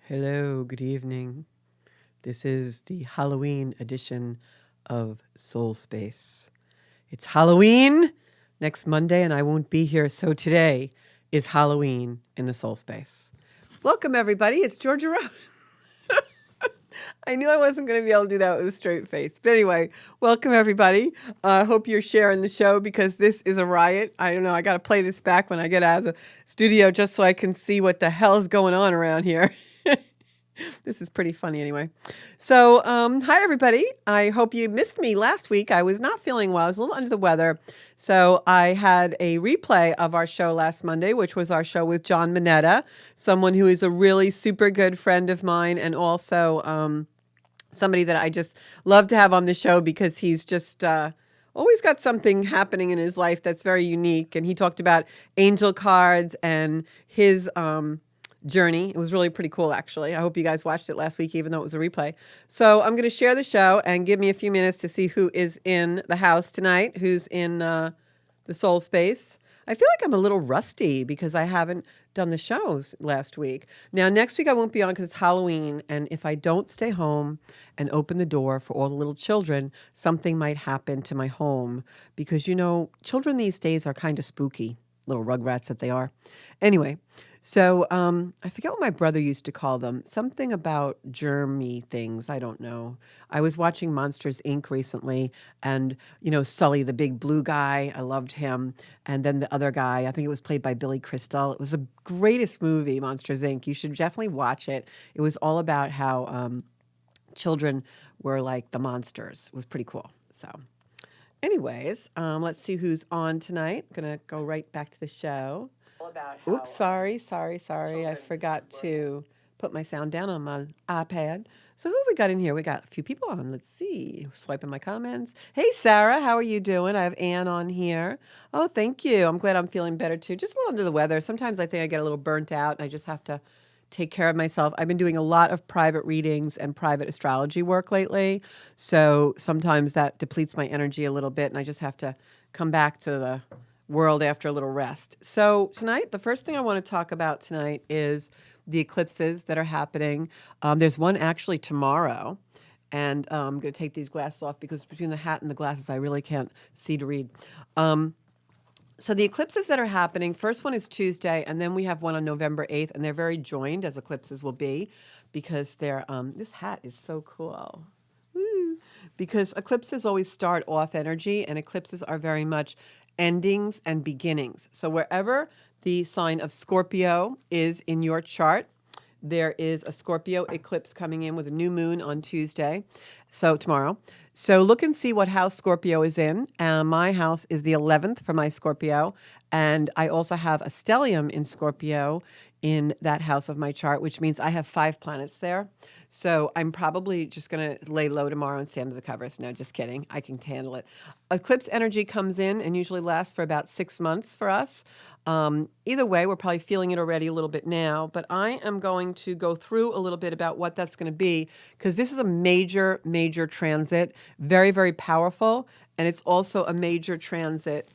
Hello, good evening. This is the Halloween edition of Soul Space. It's Halloween next Monday, and I won't be here, so today is Halloween in the Soul Space. Welcome, everybody. It's Georgia Rose. I knew I wasn't going to be able to do that with a straight face. But anyway, welcome, everybody. I hope you're sharing the show because this is a riot. I don't know. I got to play this back when I get out of the studio just so I can see what the hell is going on around here. This is pretty funny anyway. So, hi everybody. I hope you missed me last week. I was not feeling well. I was a little under the weather. So, I had a replay of our show last Monday, which was our show with John Mineta, someone who is a really super good friend of mine and also somebody that I just love to have on the show because he's just always got something happening in his life that's very unique. And he talked about angel cards and his journey. It was really pretty cool, actually. I hope you guys watched it last week, even though it was a replay. So I'm going to share the show and give me a few minutes to see who is in the house tonight, who's in the soul space. I feel like I'm a little rusty because I haven't done the shows last week. Now, next week I won't be on because it's Halloween. And if I don't stay home and open the door for all the little children, something might happen to my home because, children these days are kind of spooky, little rugrats that they are. Anyway, so I forget what my brother used to call them. Something about germy things. I don't know. I was watching Monsters Inc. recently, and Sully, the big blue guy. I loved him, and then the other guy. I think it was played by Billy Crystal. It was the greatest movie, Monsters Inc. You should definitely watch it. It was all about how children were like the monsters. It was pretty cool. So, anyways, let's see who's on tonight. Gonna go right back to the show. Oops, sorry. I forgot to put my sound down on my iPad. So who have we got in here? We got a few people on. Let's see. Swiping my comments. Hey, Sarah, how are you doing? I have Ann on here. Oh, thank you. I'm glad I'm feeling better too. Just a little under the weather. Sometimes I think I get a little burnt out and I just have to take care of myself. I've been doing a lot of private readings and private astrology work lately. So sometimes that depletes my energy a little bit and I just have to come back to the world after a little rest. So tonight, the first thing I want to talk about tonight is the eclipses that are happening. There's one actually tomorrow. And I'm going to take these glasses off because between the hat and the glasses, I really can't see to read. So the eclipses that are happening, first one is Tuesday, and then we have one on November 8th, and they're very joined, as eclipses will be, because they're, this hat is so cool. Woo. Because eclipses always start off energy, and eclipses are very much endings and beginnings. So wherever the sign of Scorpio is in your chart, there is a Scorpio eclipse coming in with a new moon on Tuesday, so tomorrow. So look and see what house Scorpio is in. My house is the 11th for my Scorpio, and I also have a stellium in Scorpio in that house of my chart, which means I have 5 planets there. So I'm probably just going to lay low tomorrow and stay under the covers. No, just kidding. I can handle it. Eclipse energy comes in and usually lasts for about 6 months for us. Either way, we're probably feeling it already a little bit now, but I am going to go through a little bit about what that's going to be because this is a major, major transit, very, very powerful, and it's also a major transit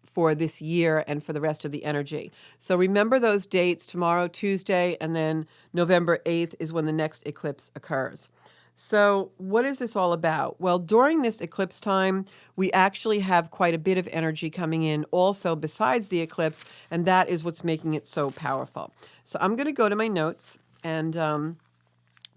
for this year and for the rest of the energy. So remember those dates, tomorrow, Tuesday, and then November 8th is when the next eclipse occurs. So what is this all about? Well, during this eclipse time, we actually have quite a bit of energy coming in also besides the eclipse, and that is what's making it so powerful. So I'm going to go to my notes and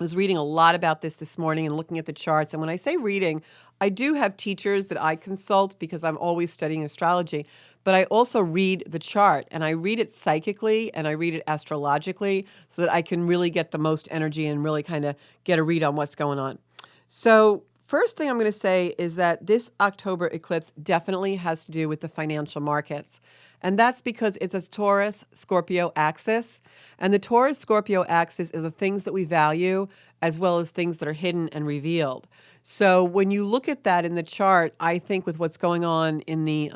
was reading a lot about this morning and looking at the charts. And when I say reading, I do have teachers that I consult because I'm always studying astrology, but I also read the chart and I read it psychically and I read it astrologically so that I can really get the most energy and really kind of get a read on what's going on. So first thing I'm going to say is that this October eclipse definitely has to do with the financial markets. And that's because it's a Taurus-Scorpio axis. And the Taurus-Scorpio axis is the things that we value as well as things that are hidden and revealed. So when you look at that in the chart, I think with what's going on in the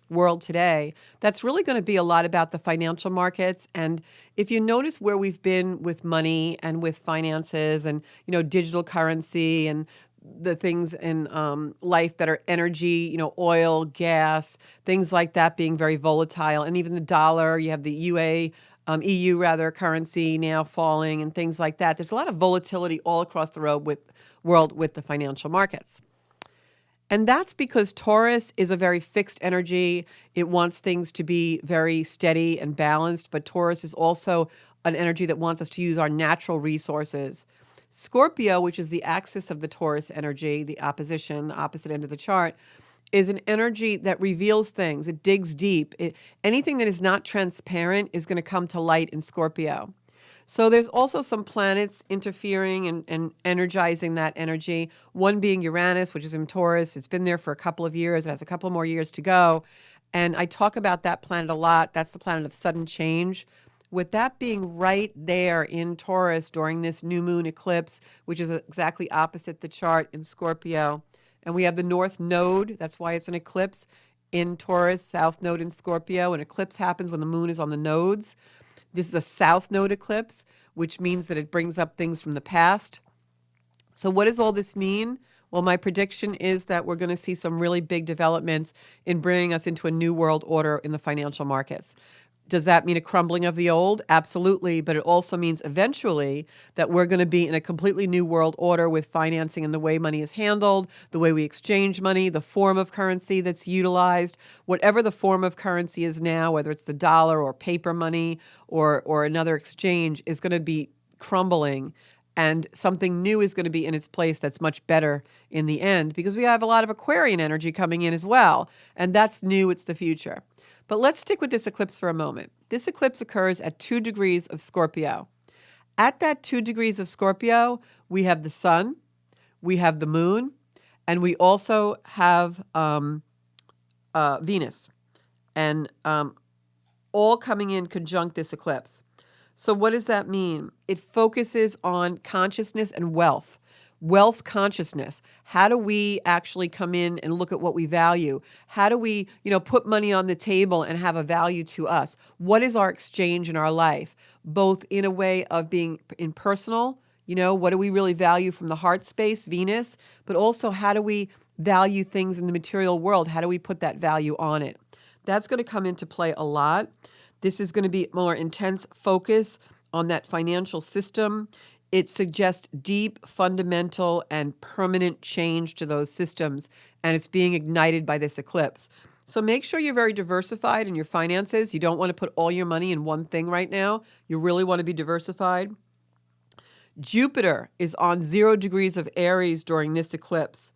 world today, that's really going to be a lot about the financial markets. And if you notice where we've been with money and with finances and, digital currency and the things in life that are energy, oil, gas, things like that being very volatile. And even the dollar, you have the UA EU rather currency now falling and things like that. There's a lot of volatility all across the world with the financial markets. And that's because Taurus is a very fixed energy. It wants things to be very steady and balanced, but Taurus is also an energy that wants us to use our natural resources. Scorpio, which is the axis of the Taurus energy, the opposite end of the chart, is an energy that reveals things. It digs deep. Anything that is not transparent is going to come to light in Scorpio. So there's also some planets interfering and energizing that energy. One being Uranus, which is in Taurus. It's been there for a couple of years. It has a couple more years to go. And I talk about that planet a lot. That's the planet of sudden change. With that being right there in Taurus during this new moon eclipse, which is exactly opposite the chart in Scorpio. And we have the North Node. That's why it's an eclipse in Taurus, South Node in Scorpio. An eclipse happens when the moon is on the nodes. This is a South Node eclipse, which means that it brings up things from the past. So what does all this mean? Well, my prediction is that we're going to see some really big developments in bringing us into a new world order in the financial markets. Does that mean a crumbling of the old? Absolutely. But it also means eventually that we're going to be in a completely new world order with financing and the way money is handled, the way we exchange money, the form of currency that's utilized, whatever the form of currency is now, whether it's the dollar or paper money or another exchange, is going to be crumbling. And something new is going to be in its place that's much better in the end, because we have a lot of Aquarian energy coming in as well. And that's new. It's the future. But let's stick with this eclipse for a moment. This eclipse occurs at 2 degrees of Scorpio. At that 2 degrees of Scorpio, we have the sun, we have the moon, and we also have Venus, and all coming in conjunct this eclipse. So what does that mean? It focuses on consciousness and wealth consciousness. How do we actually come in and look at what we value? How do we, put money on the table and have a value to us? What is our exchange in our life? Both in a way of being impersonal, what do we really value from the heart space, Venus, but also how do we value things in the material world? How do we put that value on it? That's going to come into play a lot. This is going to be more intense focus on that financial system. It suggests deep, fundamental, and permanent change to those systems, and it's being ignited by this eclipse. So make sure you're very diversified in your finances. You don't want to put all your money in one thing right now. You really want to be diversified. Jupiter is on 0 degrees of Aries during this eclipse.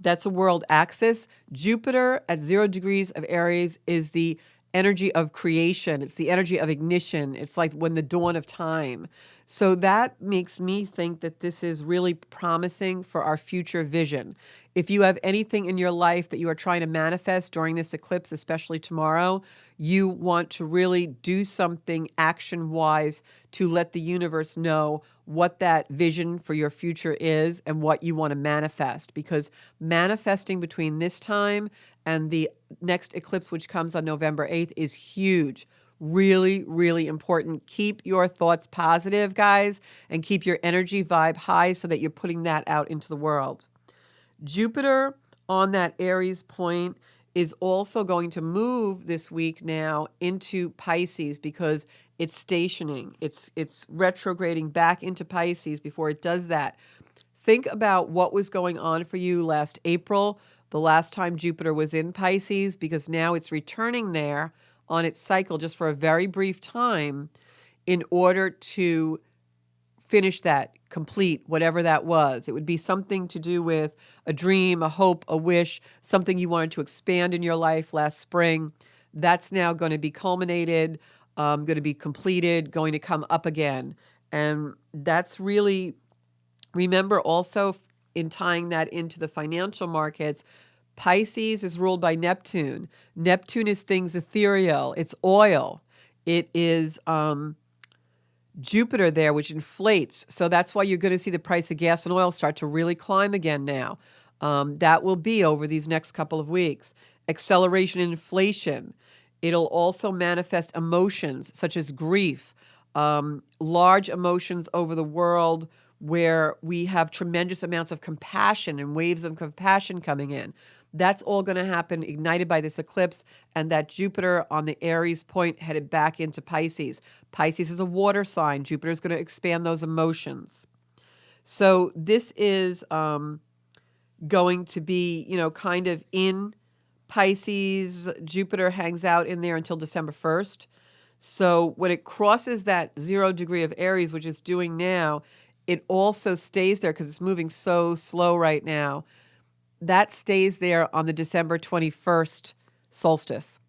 That's a world axis. Jupiter at 0 degrees of Aries is the energy of creation. It's the energy of ignition. It's like when the dawn of time. So that makes me think that this is really promising for our future vision. If you have anything in your life that you are trying to manifest during this eclipse, especially tomorrow, you want to really do something action-wise to let the universe know what that vision for your future is and what you want to manifest. Because manifesting between this time and the next eclipse, which comes on November 8th, is huge. Really, really important. Keep your thoughts positive, guys, and keep your energy vibe high so that you're putting that out into the world. Jupiter on that Aries point is also going to move this week now into Pisces because it's stationing. It's retrograding back into Pisces before it does that. Think about what was going on for you last April, the last time Jupiter was in Pisces, because now it's returning there on its cycle just for a very brief time in order to finish that, complete whatever that was. It would be something to do with a dream, a hope, a wish, something you wanted to expand in your life last spring. That's now going to be culminated, going to be completed, going to come up again. And that's really, remember also in tying that into the financial markets, Pisces is ruled by Neptune. Neptune is things ethereal. It's oil. It is Jupiter there, which inflates. So that's why you're going to see the price of gas and oil start to really climb again now. That will be over these next couple of weeks. Acceleration in inflation. It'll also manifest emotions such as grief, large emotions over the world where we have tremendous amounts of compassion and waves of compassion coming in. That's all going to happen ignited by this eclipse, and that Jupiter on the Aries point headed back into Pisces. Pisces is a water sign. Jupiter is going to expand those emotions. So this is going to be, kind of in Pisces. Jupiter hangs out in there until December 1st. So when it crosses that 0 degree of Aries, which it's doing now, it also stays there because it's moving so slow right now. That stays there on the December 21st solstice.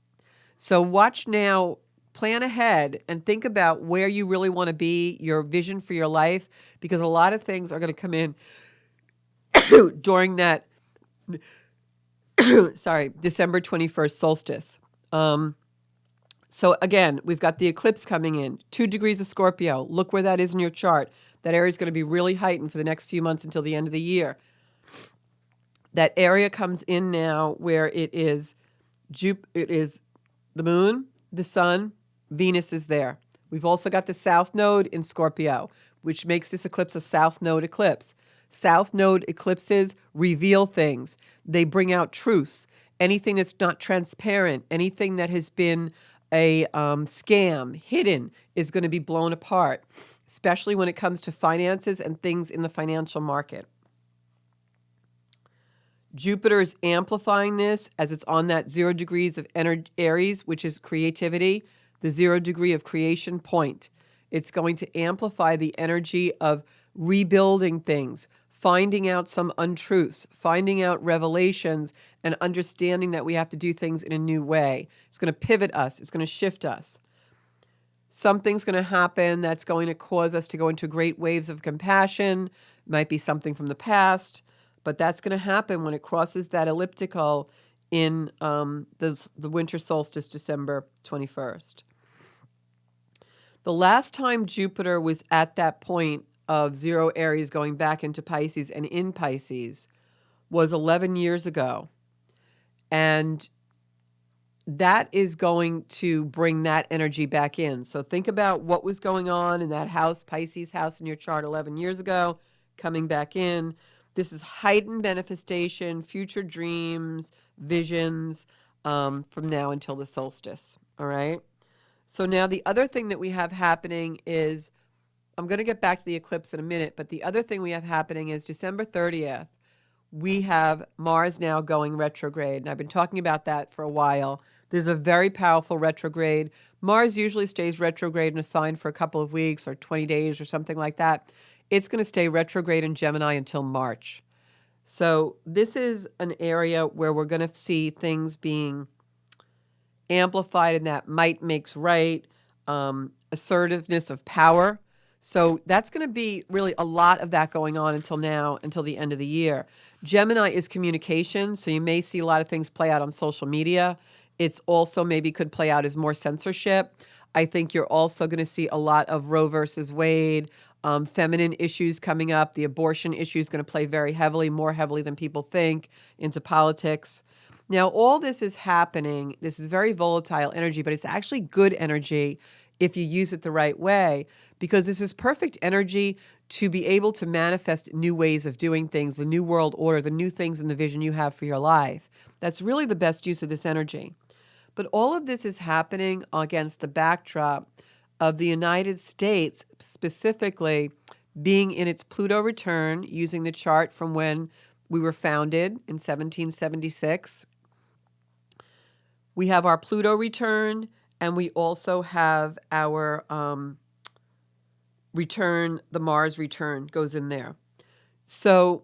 So watch now, plan ahead, and think about where you really want to be, your vision for your life, because a lot of things are going to come in during that, December 21st solstice. So again, we've got the eclipse coming in, 2 degrees of Scorpio. Look where that is in your chart. That area is going to be really heightened for the next few months until the end of the year. That area comes in now where it is the moon, the sun, Venus is there. We've also got the south node in Scorpio, which makes this eclipse a south node eclipse. South node eclipses reveal things. They bring out truths. Anything that's not transparent, anything that has been a scam, hidden, is going to be blown apart, especially when it comes to finances and things in the financial market. Jupiter is amplifying this as it's on that 0 degrees of Aries, which is creativity, the 0 degree of creation point. It's going to amplify the energy of rebuilding things, finding out some untruths, finding out revelations, and understanding that we have to do things in a new way. It's going to pivot us. It's going to shift us. Something's going to happen that's going to cause us to go into great waves of compassion. It might be something from the past. But that's going to happen when it crosses that elliptical in the winter solstice, December 21st. The last time Jupiter was at that point of 0 Aries going back into Pisces and in Pisces was 11 years ago. And that is going to bring that energy back in. So think about what was going on in that house, Pisces house in your chart 11 years ago, coming back in. This is heightened manifestation, future dreams, visions from now until the solstice. All right. So now the other thing that we have happening is, I'm going to get back to the eclipse in a minute, but the other thing we have happening is December 30th, we have Mars now going retrograde. And I've been talking about that for a while. There's a very powerful retrograde. Mars usually stays retrograde in a sign for a couple of weeks or 20 days or something like that. It's going to stay retrograde in Gemini until March. So this is an area where we're going to see things being amplified in that might makes right, assertiveness of power. So that's going to be really a lot of that going on until now, until the end of the year. Gemini is communication, so you may see a lot of things play out on social media. It's also maybe could play out as more censorship. I think you're also going to see a lot of Roe versus Wade, feminine issues coming up. The abortion issue is going to play very heavily, more heavily than people think, into politics. Now, all this is happening. This is very volatile energy, but it's actually good energy if you use it the right way, because this is perfect energy to be able to manifest new ways of doing things, the new world order, the new things in the vision you have for your life. That's really the best use of this energy. But all of this is happening against the backdrop of the United States specifically being in its Pluto return, using the chart from when we were founded in 1776. We have our Pluto return, and we also have our return, the Mars return goes in there. So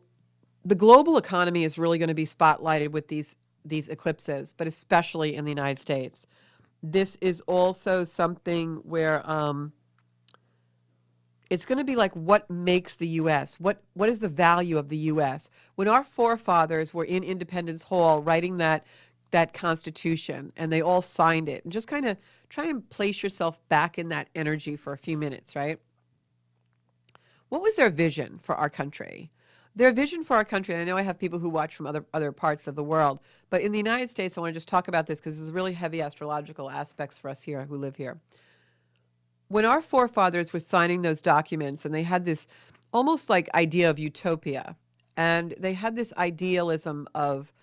the global economy is really going to be spotlighted with these eclipses, but especially in the United States. This is also something where it's going to be like, what makes the U.S.? What is the value of the U.S.? When our forefathers were in Independence Hall writing that Constitution, and they all signed it, and just kind of try and place yourself back in that energy for a few minutes, right? What was their vision for our country? Their vision for our country, and I know I have people who watch from other parts of the world, but in the United States, I want to just talk about this because there's really heavy astrological aspects for us here who live here. When our forefathers were signing those documents, and they had this almost like idea of utopia, and they had this idealism of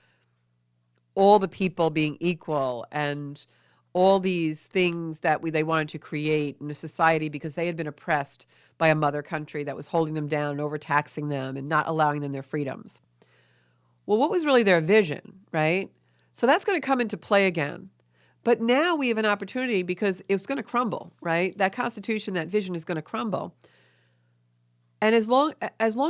all the people being equal and all these things that they wanted to create in a society because they had been oppressed by a mother country that was holding them down and overtaxing them and not allowing them their freedoms. Well, what was really their vision, right? So that's going to come into play again. But now we have an opportunity because it's going to crumble, right? That Constitution, that vision is going to crumble. And as long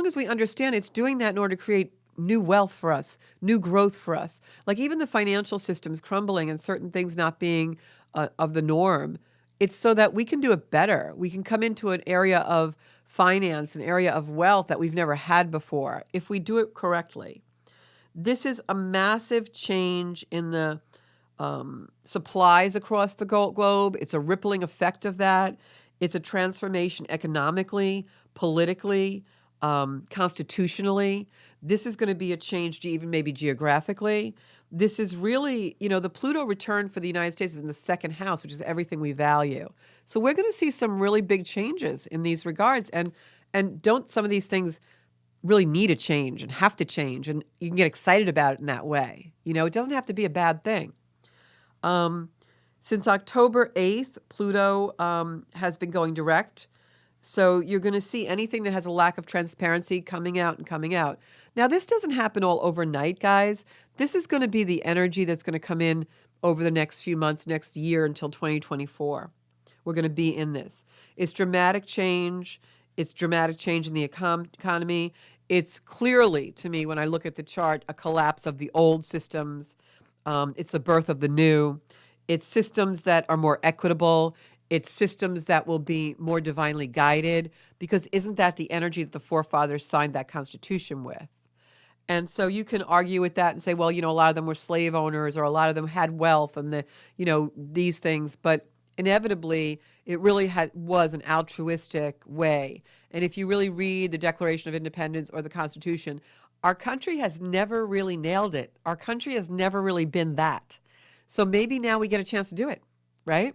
as we understand it's doing that in order to create new wealth for us, new growth for us, like even the financial systems crumbling and certain things not being of the norm, it's so that we can do it better. We can come into an area of finance, an area of wealth that we've never had before if we do it correctly. This is a massive change in the supplies across the globe. It's a rippling effect of that. It's a transformation economically, politically, constitutionally. This is going to be a change even maybe geographically. This is really, the Pluto return for the United States is in the second house, which is everything we value. So we're going to see some really big changes in these regards. And don't some of these things really need a change and have to change, and you can get excited about it in that way. It doesn't have to be a bad thing. Since October 8th, Pluto has been going direct. So you're going to see anything that has a lack of transparency coming out and coming out. Now, this doesn't happen all overnight, guys. This is going to be the energy that's going to come in over the next few months, next year until 2024. We're going to be in this. It's dramatic change. It's dramatic change in the economy. It's clearly, to me, when I look at the chart, a collapse of the old systems. It's the birth of the new. It's systems that are more equitable. It's systems that will be more divinely guided, because isn't that the energy that the forefathers signed that Constitution with? And so you can argue with that and say, well, a lot of them were slave owners, or a lot of them had wealth and these things. But inevitably, it really was an altruistic way. And if you really read the Declaration of Independence or the Constitution, our country has never really nailed it. Our country has never really been that. So maybe now we get a chance to do it, right?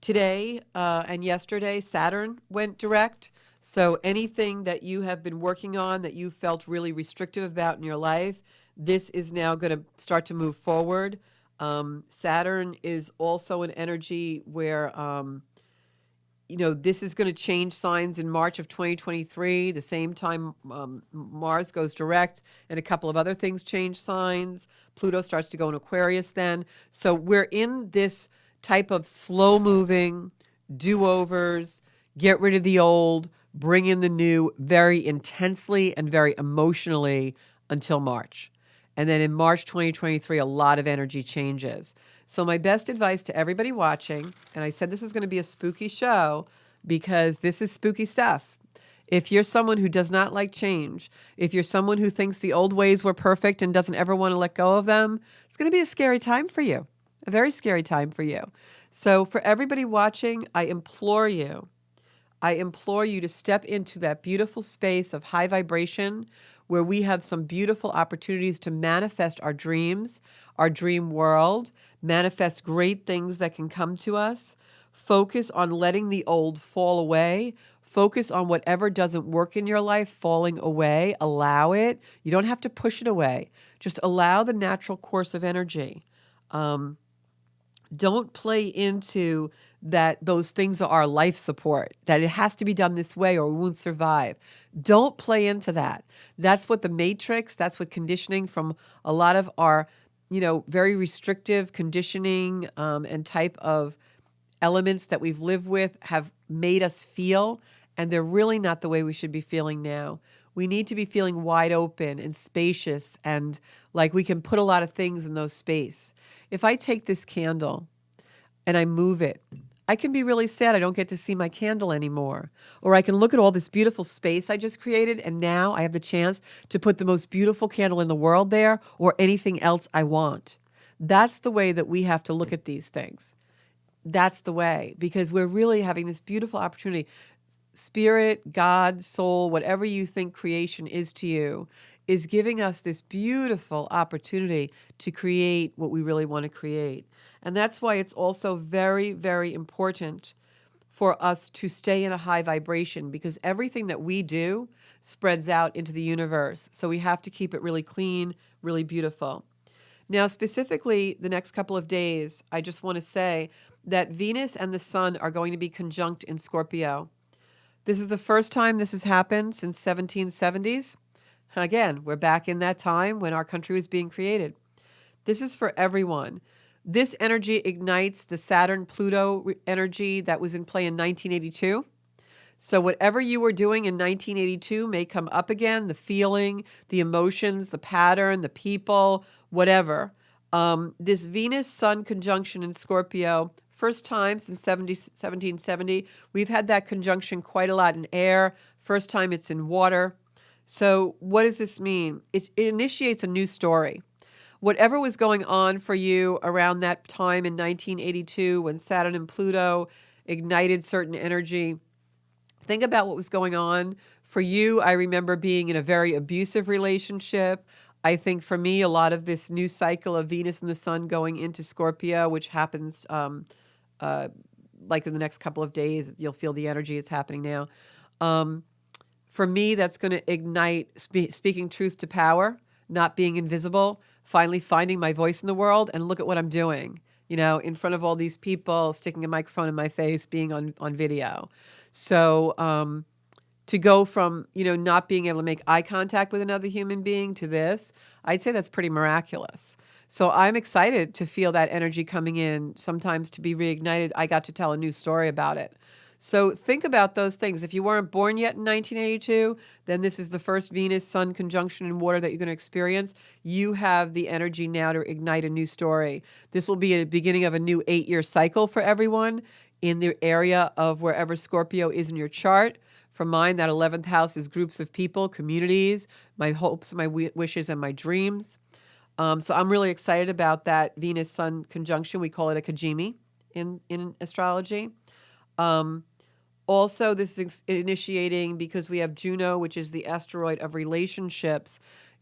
Today and yesterday, Saturn went direct. So anything that you have been working on that you felt really restrictive about in your life, this is now going to start to move forward. Saturn is also an energy where, this is going to change signs in March of 2023. The same time Mars goes direct and a couple of other things change signs. Pluto starts to go in Aquarius then. So we're in this type of slow-moving, do-overs, get rid of the old, bring in the new very intensely and very emotionally until March. And then in March 2023, a lot of energy changes. So my best advice to everybody watching, and I said this was going to be a spooky show because this is spooky stuff. If you're someone who does not like change, if you're someone who thinks the old ways were perfect and doesn't ever want to let go of them, it's going to be a scary time for you, a very scary time for you. So for everybody watching, I implore you to step into that beautiful space of high vibration where we have some beautiful opportunities to manifest our dreams, our dream world, manifest great things that can come to us. Focus on letting the old fall away. Focus on whatever doesn't work in your life falling away. Allow it. You don't have to push it away. Just allow the natural course of energy. Don't play into that those things are our life support, that it has to be done this way or we won't survive. Don't play into that. That's what the matrix, that's what conditioning from a lot of our, very restrictive conditioning and type of elements that we've lived with have made us feel, and they're really not the way we should be feeling now. We need to be feeling wide open and spacious and like we can put a lot of things in those space. If I take this candle and I move it, I can be really sad I don't get to see my candle anymore. Or I can look at all this beautiful space I just created, and now I have the chance to put the most beautiful candle in the world there or anything else I want. That's the way that we have to look at these things. That's the way, because we're really having this beautiful opportunity. Spirit, God, soul, whatever you think creation is to you, is giving us this beautiful opportunity to create what we really want to create. And that's why it's also very, very important for us to stay in a high vibration, because everything that we do spreads out into the universe. So we have to keep it really clean, really beautiful. Now, specifically, the next couple of days, I just want to say that Venus and the Sun are going to be conjunct in Scorpio. This is the first time this has happened since 1770s. Again, we're back in that time when our country was being created. This is for everyone. This energy ignites the Saturn-Pluto energy that was in play in 1982. So whatever you were doing in 1982 may come up again, the feeling, the emotions, the pattern, the people, whatever. This Venus-Sun conjunction in Scorpio, first time since 1770. We've had that conjunction quite a lot in air. First time it's in water. So what does this mean? It initiates a new story. Whatever was going on for you around that time in 1982 when Saturn and Pluto ignited certain energy, think about what was going on. For you, I remember being in a very abusive relationship. I think for me, a lot of this new cycle of Venus and the Sun going into Scorpio, which happens like in the next couple of days, you'll feel the energy. It's happening now. For me, that's going to ignite speaking truth to power, not being invisible, finally finding my voice in the world, and look at what I'm doing, in front of all these people, sticking a microphone in my face, being on video. So to go from, not being able to make eye contact with another human being to this, I'd say that's pretty miraculous. So I'm excited to feel that energy coming in, sometimes to be reignited. I got to tell a new story about it. So think about those things. If you weren't born yet in 1982, then this is the first Venus-Sun conjunction in water that you're going to experience. You have the energy now to ignite a new story. This will be a beginning of a new 8-year cycle for everyone in the area of wherever Scorpio is in your chart. For mine, that 11th house is groups of people, communities, my hopes, my wishes, and my dreams. So I'm really excited about that Venus-Sun conjunction. We call it a Kajimi in astrology. Also, this is initiating because we have Juno, which is the asteroid of relationships.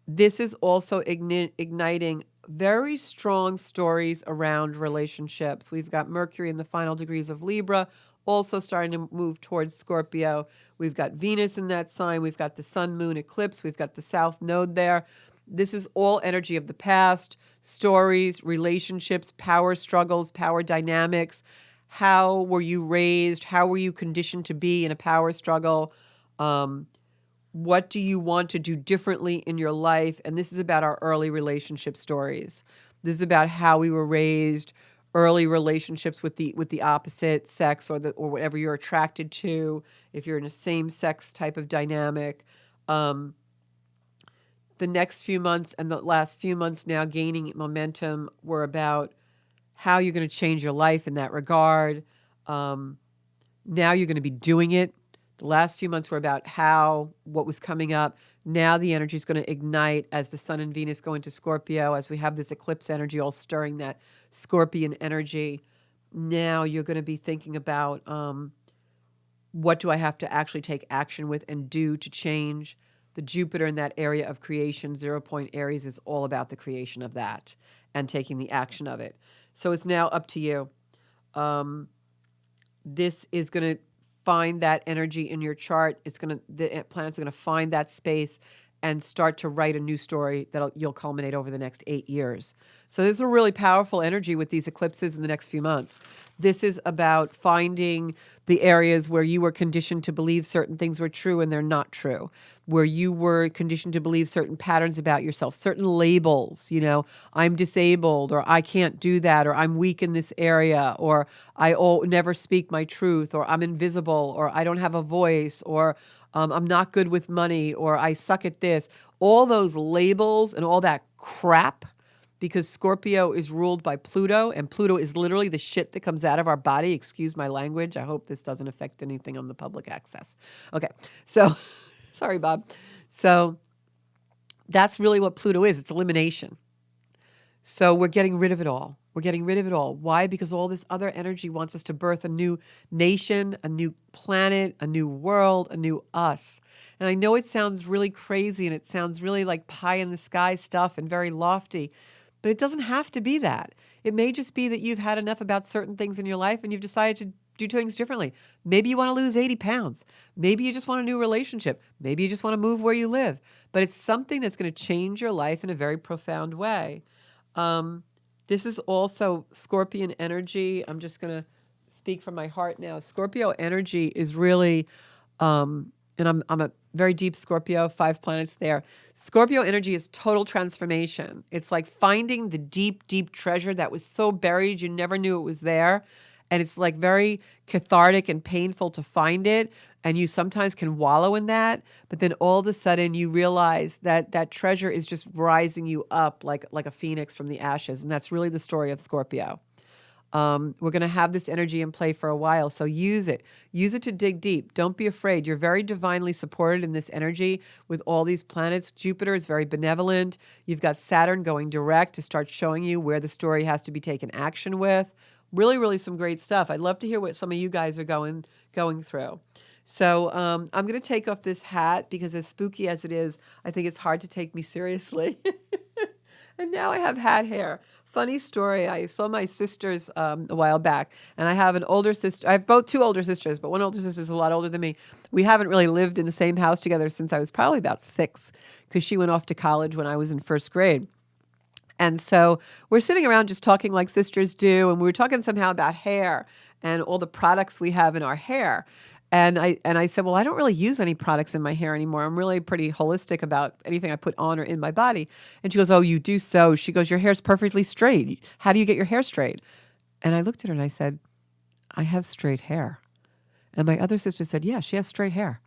This is also igniting very strong stories around relationships. We've got Mercury in the final degrees of Libra, also starting to move towards Scorpio. We've got Venus in that sign. We've got the Sun Moon eclipse. We've got the South Node there. This is all energy of the past, stories, relationships, power struggles, power dynamics. How were you raised? How were you conditioned to be in a power struggle? What do you want to do differently in your life? And this is about our early relationship stories. This is about how we were raised, early relationships with the opposite sex or whatever you're attracted to, if you're in a same-sex type of dynamic. The next few months and the last few months now gaining momentum were about how you're going to change your life in that regard. Now you're going to be doing it. The last few months were about what was coming up. Now the energy is going to ignite as the Sun and Venus go into Scorpio, as we have this eclipse energy all stirring that Scorpion energy. Now you're going to be thinking about what do I have to actually take action with and do to change. The Jupiter in that area of creation, 0 point Aries, is all about the creation of that and taking the action of it. So it's now up to you. This is going to find that energy in your chart. The planets are going to find that space and start to write a new story that you'll culminate over the next 8 years. So there's a really powerful energy with these eclipses in the next few months. This is about finding the areas where you were conditioned to believe certain things were true and they're not true, where you were conditioned to believe certain patterns about yourself, certain labels, I'm disabled, or I can't do that, or I'm weak in this area, or I never speak my truth, or I'm invisible, or I don't have a voice, or I'm not good with money, or I suck at this. All those labels and all that crap, because Scorpio is ruled by Pluto, and Pluto is literally the shit that comes out of our body. Excuse my language. I hope this doesn't affect anything on the public access. Okay, so sorry, Bob. So that's really what Pluto is. It's elimination. So we're getting rid of it all. We're getting rid of it all. Why? Because all this other energy wants us to birth a new nation, a new planet, a new world, a new us. And I know it sounds really crazy and it sounds really like pie in the sky stuff and very lofty, but it doesn't have to be that. It may just be that you've had enough about certain things in your life and you've decided to do things differently. Maybe you want to lose 80 pounds. Maybe you just want a new relationship. Maybe you just want to move where you live. But it's something that's going to change your life in a very profound way. This is also Scorpion energy. I'm just going to speak from my heart now. Scorpio energy is really, and I'm a very deep Scorpio, 5 planets there. Scorpio energy is total transformation. It's like finding the deep, deep treasure that was so buried you never knew it was there. And it's like very cathartic and painful to find it. And you sometimes can wallow in that. But then all of a sudden you realize that that treasure is just rising you up like a phoenix from the ashes. And that's really the story of Scorpio. We're going to have this energy in play for a while, so use it. Use it to dig deep. Don't be afraid. You're very divinely supported in this energy with all these planets. Jupiter is very benevolent. You've got Saturn going direct to start showing you where the story has to be taken action with. Really, really some great stuff. I'd love to hear what some of you guys are going through. So I'm going to take off this hat because as spooky as it is, I think it's hard to take me seriously. And now I have hat hair. Funny story. I saw my sisters a while back, and I have an older sister. I have two older sisters, but one older sister is a lot older than me. We haven't really lived in the same house together since I was probably about 6, because she went off to college when I was in 1st grade. And so we're sitting around just talking like sisters do, and we were talking somehow about hair and all the products we have in our hair. And I said, well, I don't really use any products in my hair anymore. I'm really pretty holistic about anything I put on or in my body. And she goes, oh, you do so? She goes, your hair's perfectly straight. How do you get your hair straight? And I looked at her and I said, I have straight hair. And my other sister said, yeah, she has straight hair.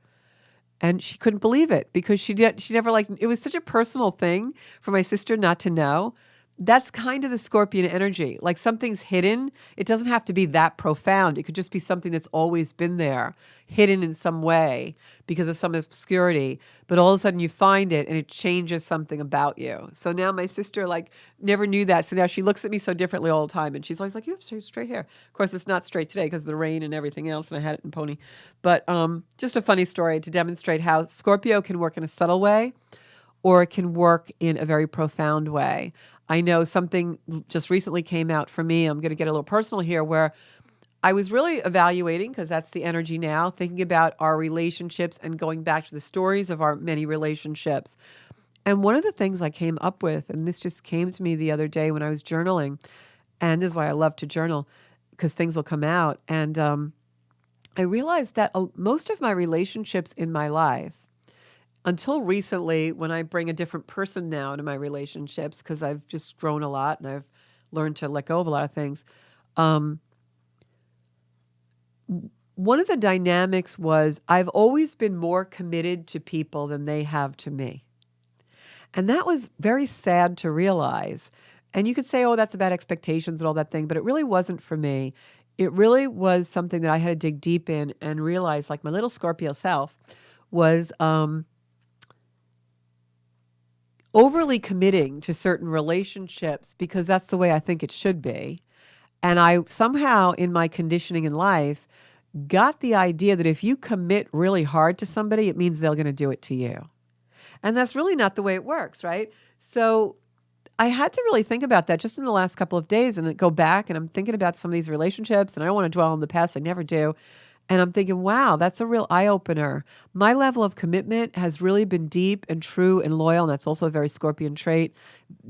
And she couldn't believe it because she never it was such a personal thing for my sister not to know. That's kind of the Scorpion energy. Like something's hidden. It doesn't have to be that profound. It could just be something that's always been there, hidden in some way because of some obscurity. But all of a sudden you find it and it changes something about you. So now my sister never knew that. So now she looks at me so differently all the time. And she's always like, you have straight hair. Of course, it's not straight today because of the rain and everything else. And I had it in pony. But just a funny story to demonstrate how Scorpio can work in a subtle way or it can work in a very profound way. I know something just recently came out for me. I'm going to get a little personal here where I was really evaluating, because that's the energy now, thinking about our relationships and going back to the stories of our many relationships. And one of the things I came up with, and this just came to me the other day when I was journaling, and this is why I love to journal, because things will come out. And I realized that most of my relationships in my life, until recently, when I bring a different person now into my relationships, because I've just grown a lot and I've learned to let go of a lot of things. One of the dynamics was I've always been more committed to people than they have to me. And that was very sad to realize. And you could say, oh, that's about expectations and all that thing, but it really wasn't for me. It really was something that I had to dig deep in and realize, like my little Scorpio self was overly committing to certain relationships because that's the way I think it should be. And I somehow in my conditioning in life got the idea that if you commit really hard to somebody, it means they're going to do it to you. And that's really not the way it works, right? So I had to really think about that just in the last couple of days and go back and I'm thinking about some of these relationships and I don't want to dwell on the past. I never do. And I'm thinking, wow, that's a real eye-opener. My level of commitment has really been deep and true and loyal, and that's also a very Scorpion trait.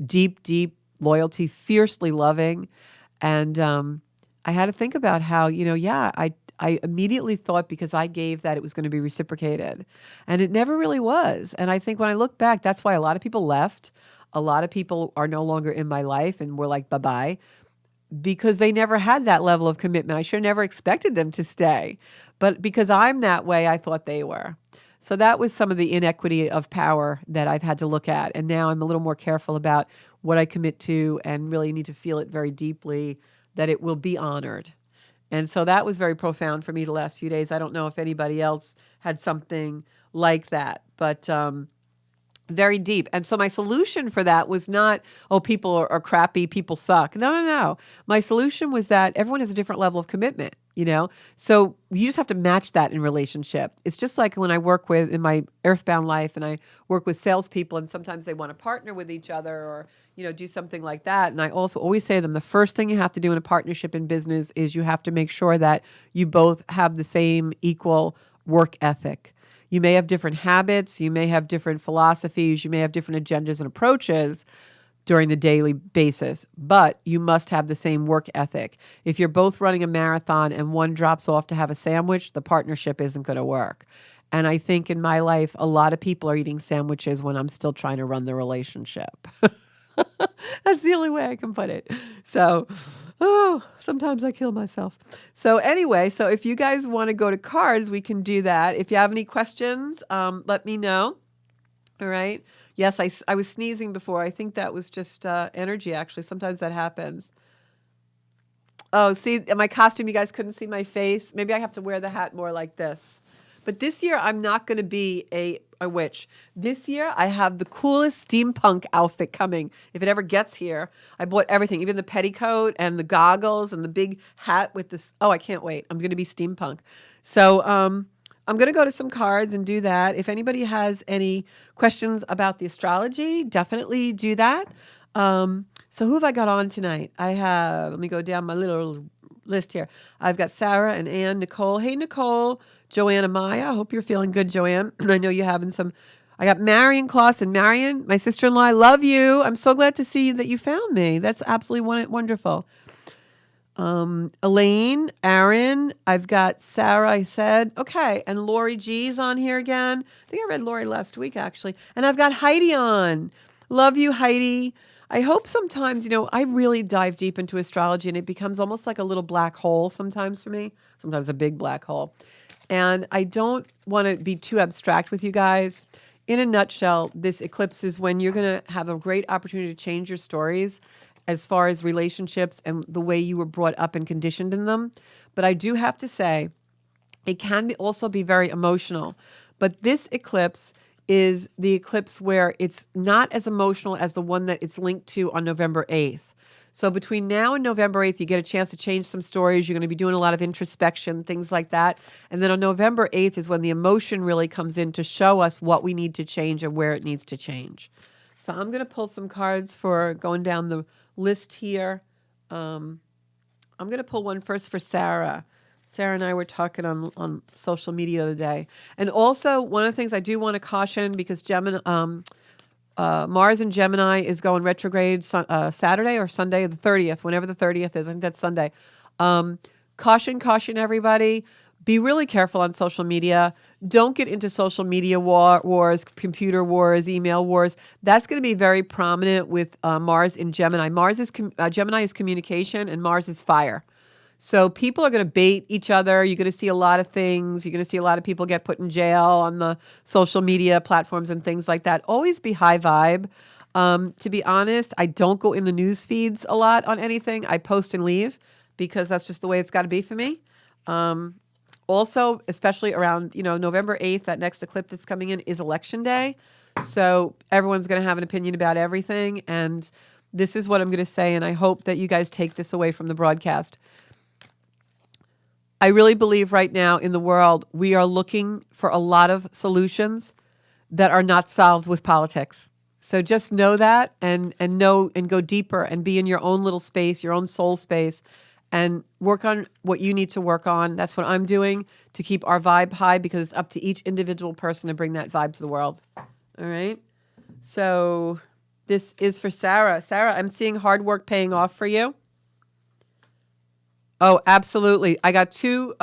Deep, deep loyalty, fiercely loving. And I had to think about how, I immediately thought because I gave that it was going to be reciprocated. And it never really was. And I think when I look back, that's why a lot of people left. A lot of people are no longer in my life and were like, bye-bye. Because they never had that level of commitment. I sure never expected them to stay. But because I'm that way, I thought they were. So that was some of the inequity of power that I've had to look at. And now I'm a little more careful about what I commit to and really need to feel it very deeply that it will be honored. And so that was very profound for me the last few days. I don't know if anybody else had something like that, but very deep. And so my solution for that was not, oh, people are crappy, people suck. No. My solution was that everyone has a different level of commitment. you know? So you just have to match that in relationship. It's just like when I work with in my earthbound life and I work with salespeople and sometimes they want to partner with each other or, do something like that. And I also always say to them, the first thing you have to do in a partnership in business is you have to make sure that you both have the same equal work ethic. You may have different habits, you may have different philosophies, you may have different agendas and approaches during the daily basis, but you must have the same work ethic. If you're both running a marathon and one drops off to have a sandwich, the partnership isn't going to work. And I think in my life, a lot of people are eating sandwiches when I'm still trying to run the relationship. That's the only way I can put it. So, sometimes I kill myself. So anyway, so if you guys want to go to cards, we can do that. If you have any questions, let me know. All right. Yes, I was sneezing before. I think that was just energy, actually. Sometimes that happens. Oh, see, in my costume, you guys couldn't see my face. Maybe I have to wear the hat more like this. But this year, I'm not going to be a witch. This year, I have the coolest steampunk outfit coming. If it ever gets here, I bought everything, even the petticoat and the goggles and the big hat with this. Oh, I can't wait. I'm going to be steampunk. So I'm going to go to some cards and do that. If anybody has any questions about the astrology, definitely do that. So who have I got on tonight? let me go down my little list here. I've got Sarah and Ann, Nicole. Hey, Nicole. Joanna Maya. I hope you're feeling good, Joanne. I know you're having some. I got Marion Clausen. Marion, my sister-in-law, I love you. I'm so glad to see that you found me. That's absolutely wonderful. Elaine, Aaron, I've got Sarah, I said. Okay, and Lori G's on here again. I think I read Lori last week, actually. And I've got Heidi on. Love you, Heidi. I hope sometimes, I really dive deep into astrology and it becomes almost like a little black hole sometimes for me, sometimes a big black hole. And I don't want to be too abstract with you guys. In a nutshell, this eclipse is when you're going to have a great opportunity to change your stories as far as relationships and the way you were brought up and conditioned in them. But I do have to say, it can also be very emotional. But this eclipse is the eclipse where it's not as emotional as the one that it's linked to on November 8th. So between now and November 8th, you get a chance to change some stories. You're going to be doing a lot of introspection, things like that. And then on November 8th is when the emotion really comes in to show us what we need to change and where it needs to change. So I'm going to pull some cards for going down the list here. I'm going to pull one first for Sarah. Sarah and I were talking on social media the other day. And also, one of the things I do want to caution, because Mars in Gemini is going retrograde Saturday or Sunday, the 30th, whenever the 30th is. I think that's Sunday. Caution, everybody. Be really careful on social media. Don't get into social media wars, computer wars, email wars. That's going to be very prominent with Mars in Gemini. Gemini is communication and Mars is fire. So people are going to bait each other. You're going to see a lot of things. You're going to see a lot of people get put in jail on the social media platforms and things like that. Always be high vibe. To be honest, I don't go in the news feeds a lot on anything. I post and leave because that's just the way it's got to be for me. Also, especially around, November 8th, that next eclipse that's coming in is election day. So everyone's going to have an opinion about everything. And this is what I'm going to say. And I hope that you guys take this away from the broadcast. I really believe right now in the world, we are looking for a lot of solutions that are not solved with politics. So just know that and know and go deeper and be in your own little space, your own soul space, and work on what you need to work on. That's what I'm doing to keep our vibe high, because it's up to each individual person to bring that vibe to the world. All right? So this is for Sarah. Sarah, I'm seeing hard work paying off for you. Oh, absolutely. I got two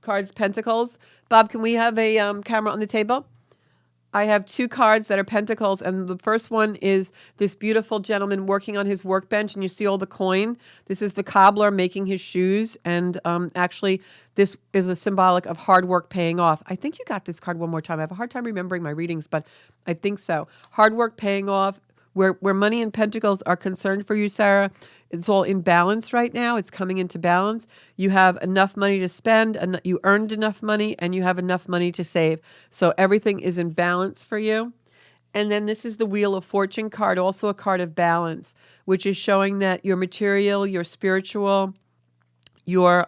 cards, Pentacles. Bob, can we have a camera on the table? I have two cards that are Pentacles, and the first one is this beautiful gentleman working on his workbench, and you see all the coin. This is the cobbler making his shoes, and actually, this is a symbolic of hard work paying off. I think you got this card one more time. I have a hard time remembering my readings, but I think so. Hard work paying off. Where money and Pentacles are concerned for you, Sarah, it's all in balance right now. It's coming into balance. You have enough money to spend, and you earned enough money, and you have enough money to save. So everything is in balance for you. And then this is the Wheel of Fortune card, also a card of balance, which is showing that your material, your spiritual, your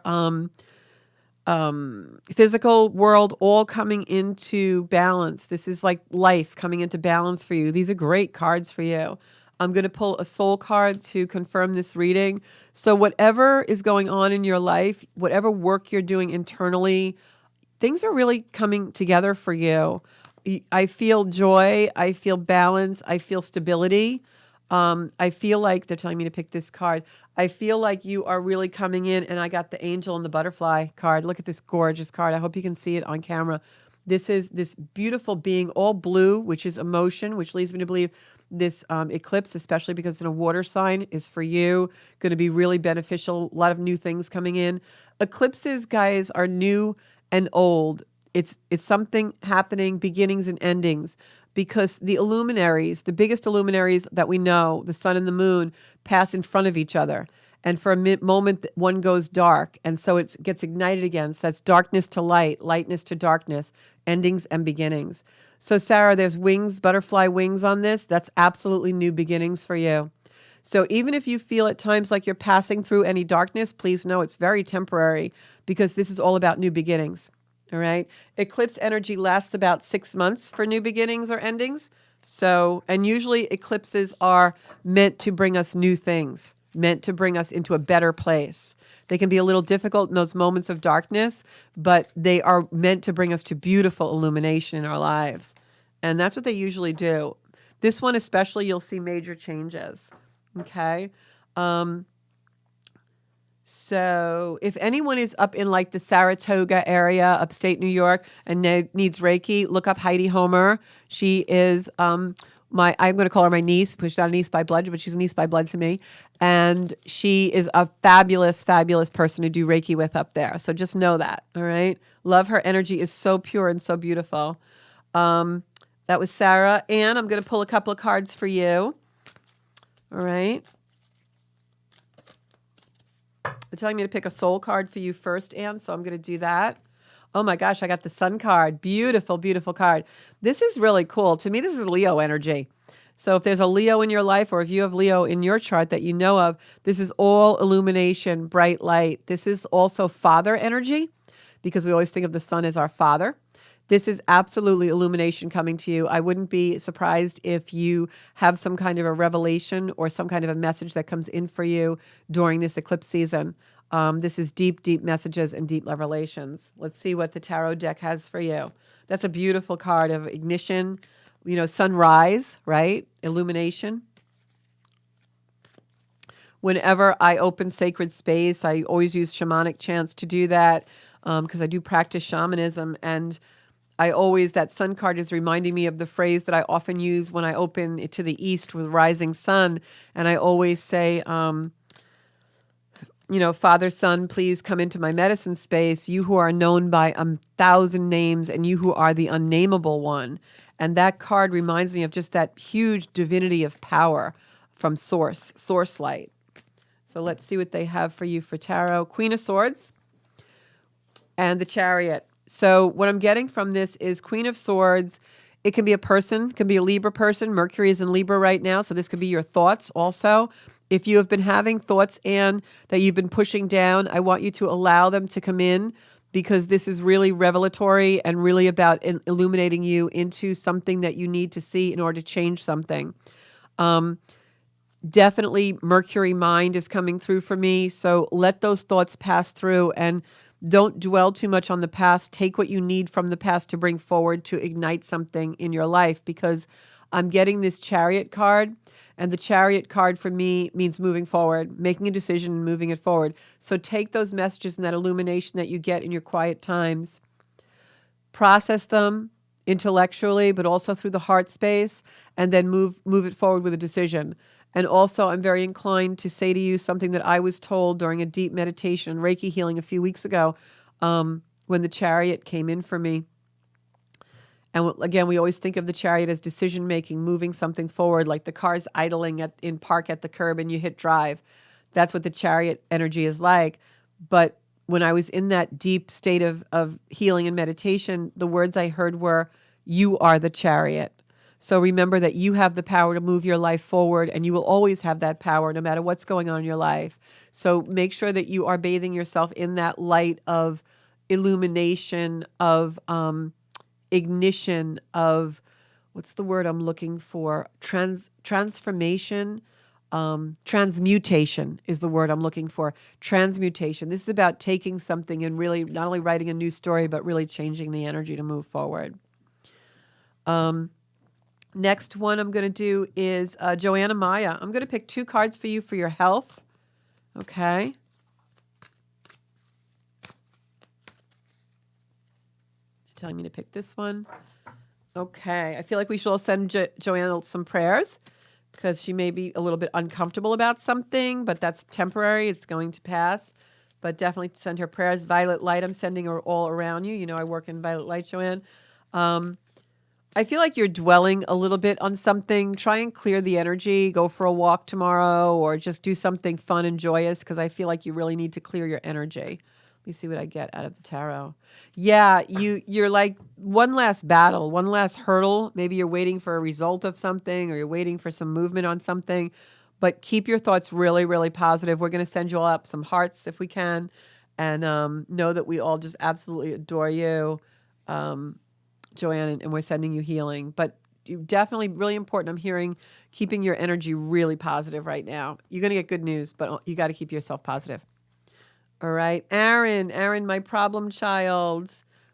physical world all coming into balance. This is like life coming into balance for you. These are great cards for you. I'm going to pull a soul card to confirm this reading. So whatever is going on in your life, whatever work you're doing internally, things are really coming together for you. I feel joy. I feel balance. I feel stability. I feel like they're telling me to pick this card. I feel like you are really coming in, and I got the angel and the butterfly card. Look at this gorgeous card. I hope you can see it on camera. This is this beautiful being, all blue, which is emotion, which leads me to believe this eclipse, especially because it's in a water sign, is for you. Going to be really beneficial. A lot of new things coming in. Eclipses, guys, are new and old. It's something happening, beginnings and endings, because the luminaries, the biggest luminaries that we know, the sun and the moon, pass in front of each other. And for a moment, one goes dark. And so it gets ignited again. So that's darkness to light, lightness to darkness, endings and beginnings. So Sarah, there's wings, butterfly wings on this. That's absolutely new beginnings for you. So even if you feel at times like you're passing through any darkness, please know it's very temporary, because this is all about new beginnings. All right. Eclipse energy lasts about 6 months for new beginnings or endings. So, and usually eclipses are meant to bring us new things, meant to bring us into a better place. They can be a little difficult in those moments of darkness, but they are meant to bring us to beautiful illumination in our lives. And that's what they usually do. This one especially, you'll see major changes. Okay. So if anyone is up in like the Saratoga area, upstate New York, and needs Reiki, look up Heidi Homer. She is I'm going to call her my niece, because she's not a niece by blood, but she's a niece by blood to me. And she is a fabulous, fabulous person to do Reiki with up there. So just know that, all right? Love her energy is so pure and so beautiful. That was Sarah. Anne, I'm going to pull a couple of cards for you. All right. They're telling me to pick a soul card for you first, Anne, so I'm going to do that. Oh my gosh, I got the sun card. Beautiful, beautiful card. This is really cool. To me, this is Leo energy. So if there's a Leo in your life, or if you have Leo in your chart that you know of, this is all illumination, bright light. This is also father energy, because we always think of the sun as our father. This is absolutely illumination coming to you. I wouldn't be surprised if you have some kind of a revelation or some kind of a message that comes in for you during this eclipse season. This is deep, deep messages and deep revelations. Let's see what the tarot deck has for you. That's a beautiful card of ignition, sunrise, right? Illumination. Whenever I open sacred space, I always use shamanic chants to do that, because I do practice shamanism. And that sun card is reminding me of the phrase that I often use when I open it to the east with rising sun. And I always say, Father, Son, please come into my medicine space, you who are known by 1,000 names, and you who are the unnameable one. And that card reminds me of just that huge divinity of power from source light. So let's see what they have for you for tarot. Queen of Swords and the Chariot. So what I'm getting from this is Queen of Swords. It can be a person, can be a Libra person. Mercury is in Libra right now, so this could be your thoughts also. If you have been having thoughts, Anne, that you've been pushing down, I want you to allow them to come in, because this is really revelatory and really about illuminating you into something that you need to see in order to change something. Definitely Mercury mind is coming through for me, so let those thoughts pass through and don't dwell too much on the past. Take what you need from the past to bring forward to ignite something in your life, because I'm getting this Chariot card, and the Chariot card for me means moving forward, making a decision and moving it forward. So take those messages and that illumination that you get in your quiet times, process them intellectually, but also through the heart space, and then move it forward with a decision. And also, I'm very inclined to say to you something that I was told during a deep meditation, Reiki healing a few weeks ago, when the Chariot came in for me. And again, we always think of the Chariot as decision-making, moving something forward, like the car's idling in park at the curb and you hit drive. That's what the Chariot energy is like. But when I was in that deep state of healing and meditation, the words I heard were, you are the Chariot. So remember that you have the power to move your life forward, and you will always have that power no matter what's going on in your life. So make sure that you are bathing yourself in that light of illumination, of ignition, of what's the word I'm looking for? Transformation. Transmutation is the word I'm looking for. Transmutation. This is about taking something and really not only writing a new story, but really changing the energy to move forward. Next one I'm going to do is Joanna Maya. I'm going to pick 2 cards for you for your health. Okay. Telling me to pick this one. Okay. I feel like we should all send Joanna some prayers, because she may be a little bit uncomfortable about something, but that's temporary. It's going to pass. But definitely send her prayers. Violet light, I'm sending her all around you. You know I work in violet light, Joanne. I feel like you're dwelling a little bit on something. Try and clear the energy. Go for a walk tomorrow, or just do something fun and joyous, because I feel like you really need to clear your energy. Let me see what I get out of the tarot. Yeah, you're like one last battle, one last hurdle. Maybe you're waiting for a result of something, or you're waiting for some movement on something. But keep your thoughts really, really positive. We're going to send you all up some hearts if we can. And know that we all just absolutely adore you, Joanne, and we're sending you healing. But you definitely, really important, I'm hearing, keeping your energy really positive right now. You're going to get good news, but you got to keep yourself positive. All right. Aaron, my problem child.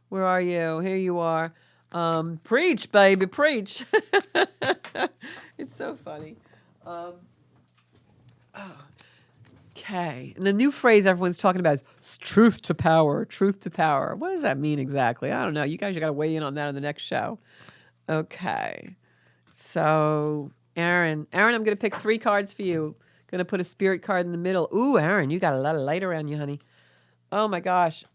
Where are you? Here you are. Preach, baby, preach. It's so funny. Okay. And the new phrase everyone's talking about is truth to power, truth to power. What does that mean exactly? I don't know. You guys got to weigh in on that on the next show. Okay. So, Aaron, I'm going to pick 3 cards for you. Going to put a spirit card in the middle. Ooh, Aaron, you got a lot of light around you, honey. Oh, my gosh.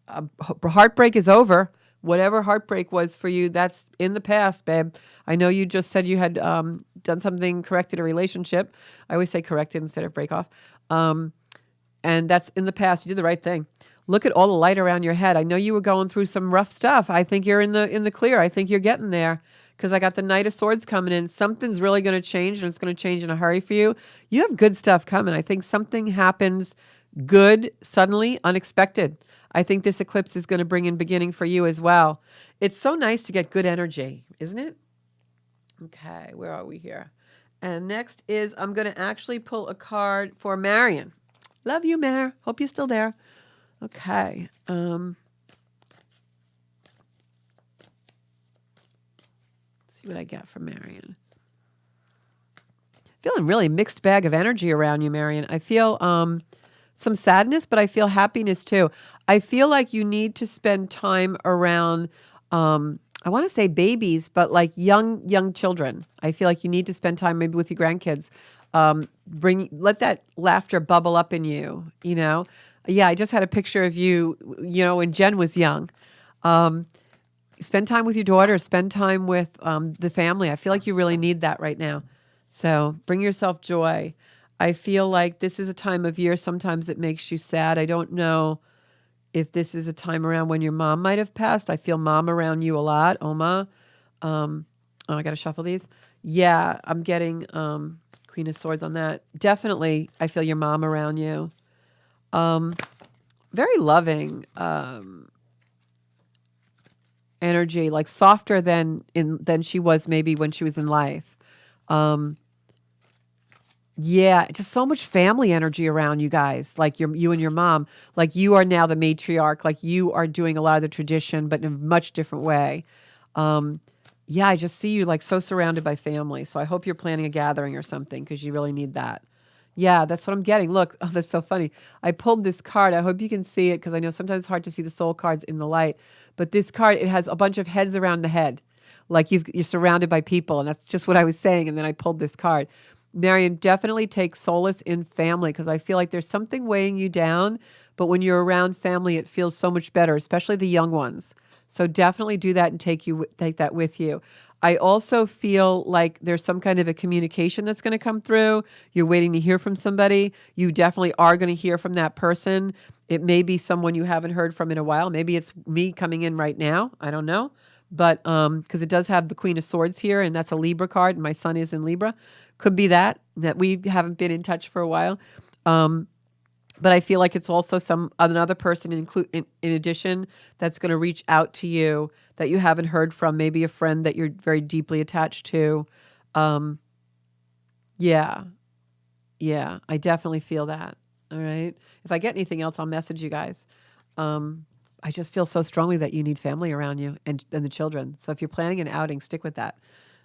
Heartbreak is over. Whatever heartbreak was for you, that's in the past, babe. I know you just said you had done something, corrected a relationship. I always say corrected instead of break off. And that's in the past. You did the right thing. Look at all the light around your head. I know you were going through some rough stuff. I think you're in the clear. I think you're getting there, because I got the Knight of Swords coming in. Something's really going to change, and it's going to change in a hurry for you. You have good stuff coming. I think something happens good, suddenly, unexpected. I think this eclipse is going to bring in beginning for you as well. It's so nice to get good energy, isn't it? Okay, where are we here? And next is, I'm going to actually pull a card for Marion. Love you, Mar. Hope you're still there. Okay. Let's see what I got for Marion. Feeling really mixed bag of energy around you, Marion. I feel some sadness, but I feel happiness too. I feel like you need to spend time around, I want to say babies, but like young children. I feel like you need to spend time maybe with your grandkids. Let that laughter bubble up in you, you know? Yeah, I just had a picture of you, you know, when Jen was young. Spend time with your daughter, spend time with the family. I feel like you really need that right now. So bring yourself joy. I feel like this is a time of year, sometimes it makes you sad. I don't know if this is a time around when your mom might have passed. I feel mom around you a lot, Oma. I got to shuffle these. Yeah, I'm getting Queen of Swords on that. Definitely, I feel your mom around you. Very loving energy, like softer than she was maybe when she was in life. Yeah, just so much family energy around you guys, like you and your mom. Like you are now the matriarch, like you are doing a lot of the tradition, but in a much different way. Yeah, I just see you like so surrounded by family. So I hope you're planning a gathering or something, because you really need that. Yeah, that's what I'm getting. Look, oh, that's so funny. I pulled this card. I hope you can see it, because I know sometimes it's hard to see the soul cards in the light. But this card, it has a bunch of heads around the head. Like you're surrounded by people. And that's just what I was saying. And then I pulled this card. Marion, definitely take solace in family, because I feel like there's something weighing you down. But when you're around family, it feels so much better, especially the young ones. So definitely do that and take that with you. I also feel like there's some kind of a communication that's going to come through. You're waiting to hear from somebody. You definitely are going to hear from that person. It may be someone you haven't heard from in a while. Maybe it's me coming in right now. I don't know. But because it does have the Queen of Swords here, and that's a Libra card, and my son is in Libra. Could be that we haven't been in touch for a while. but I feel like it's also another person in addition that's going to reach out to you that you haven't heard from, maybe a friend that you're very deeply attached to. Um, yeah, yeah, I definitely feel that. All right. If I get anything else, I'll message you guys. Um, I just feel so strongly that you need family around you and the children. So if you're planning an outing, stick with that.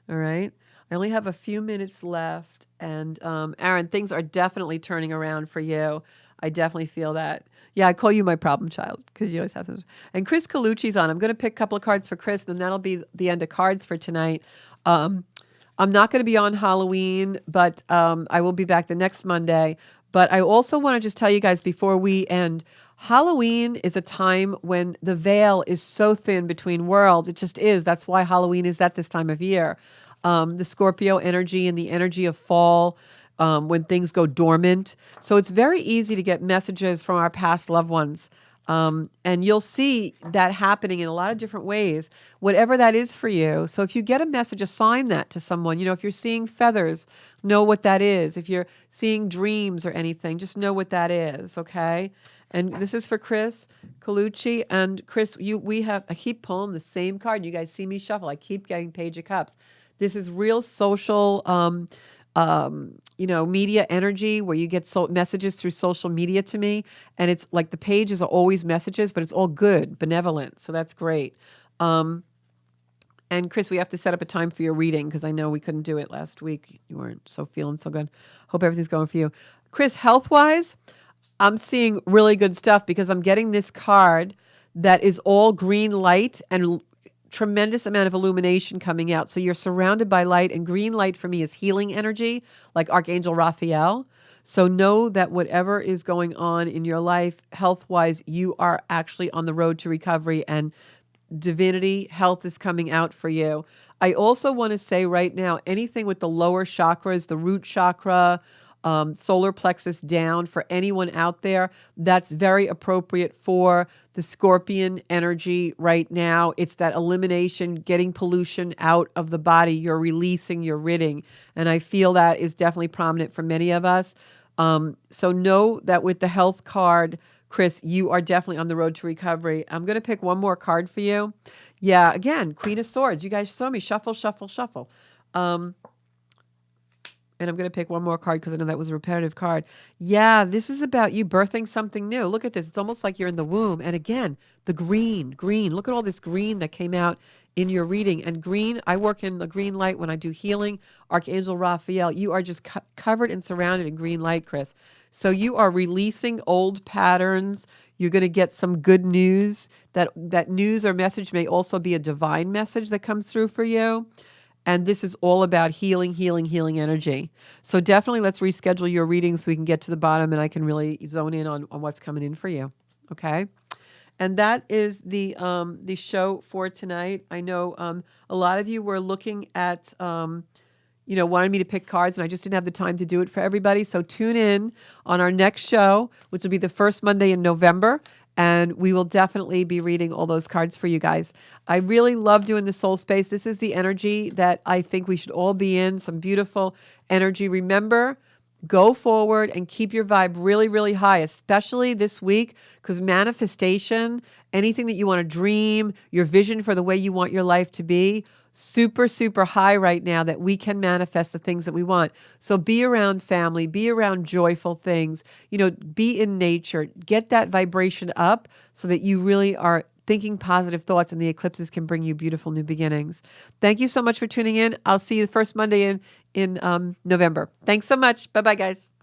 All right. I only have a few minutes left. And Aaron, things are definitely turning around for you. I definitely feel that. Yeah, I call you my problem child because you always have some. And Chris Colucci's on. I'm going to pick a couple of cards for Chris, and then that'll be the end of cards for tonight. Um, I'm not going to be on Halloween, but I will be back the next Monday. But I also want to just tell you guys before we end, Halloween is a time when the veil is so thin between worlds. It just is. That's why Halloween is at this time of year. The Scorpio energy and the energy of fall, when things go dormant. So it's very easy to get messages from our past loved ones. And you'll see that happening in a lot of different ways, whatever that is for you. So if you get a message, assign that to someone. You know, if you're seeing feathers, know what that is. If you're seeing dreams or anything, just know what that is, okay? And this is for Chris Colucci. And Chris, I keep pulling the same card. You guys see me shuffle. I keep getting Page of Cups. This is real social, media energy where you get messages through social media to me. And it's like the pages are always messages, but it's all good, benevolent. So that's great. And Chris, we have to set up a time for your reading because I know we couldn't do it last week. You weren't feeling so good. Hope everything's going for you. Chris, health-wise, I'm seeing really good stuff because I'm getting this card that is all green light and tremendous amount of illumination coming out. So you're surrounded by light, and green light for me is healing energy, like Archangel Raphael. So know that whatever is going on in your life, health-wise, you are actually on the road to recovery, and divinity, health is coming out for you. I also want to say right now, anything with the lower chakras, the root chakra, solar plexus down, for anyone out there, that's very appropriate for the Scorpion energy right now. It's that elimination, getting pollution out of the body. You're releasing, you're ridding. And I feel that is definitely prominent for many of us. So know that with the health card, Chris, you are definitely on the road to recovery. I'm going to pick one more card for you. Yeah, again, Queen of Swords. You guys saw me shuffle, shuffle, shuffle. And I'm going to pick one more card because I know that was a repetitive card. Yeah, this is about you birthing something new. Look at this. It's almost like you're in the womb. And again, the green. Look at all this green that came out in your reading. And green, I work in the green light when I do healing. Archangel Raphael, you are just covered and surrounded in green light, Chris. So you are releasing old patterns. You're going to get some good news. That news or message may also be a divine message that comes through for you. And this is all about healing, healing, healing energy. So definitely let's reschedule your reading so we can get to the bottom and I can really zone in on what's coming in for you. Okay? And that is the show for tonight. I know a lot of you were looking at, wanted me to pick cards, and I just didn't have the time to do it for everybody. So tune in on our next show, which will be the first Monday in November. And we will definitely be reading all those cards for you guys. I really love doing the soul space. This is the energy that I think we should all be in, some beautiful energy. Remember, go forward and keep your vibe really, really high, especially this week, because manifestation, anything that you want to dream, your vision for the way you want your life to be, super, super high right now, that we can manifest the things that we want. So be around family, be around joyful things, be in nature, get that vibration up so that you really are thinking positive thoughts, and the eclipses can bring you beautiful new beginnings. Thank you so much for tuning in. I'll see you the first Monday in November. Thanks so much. Bye-bye, guys.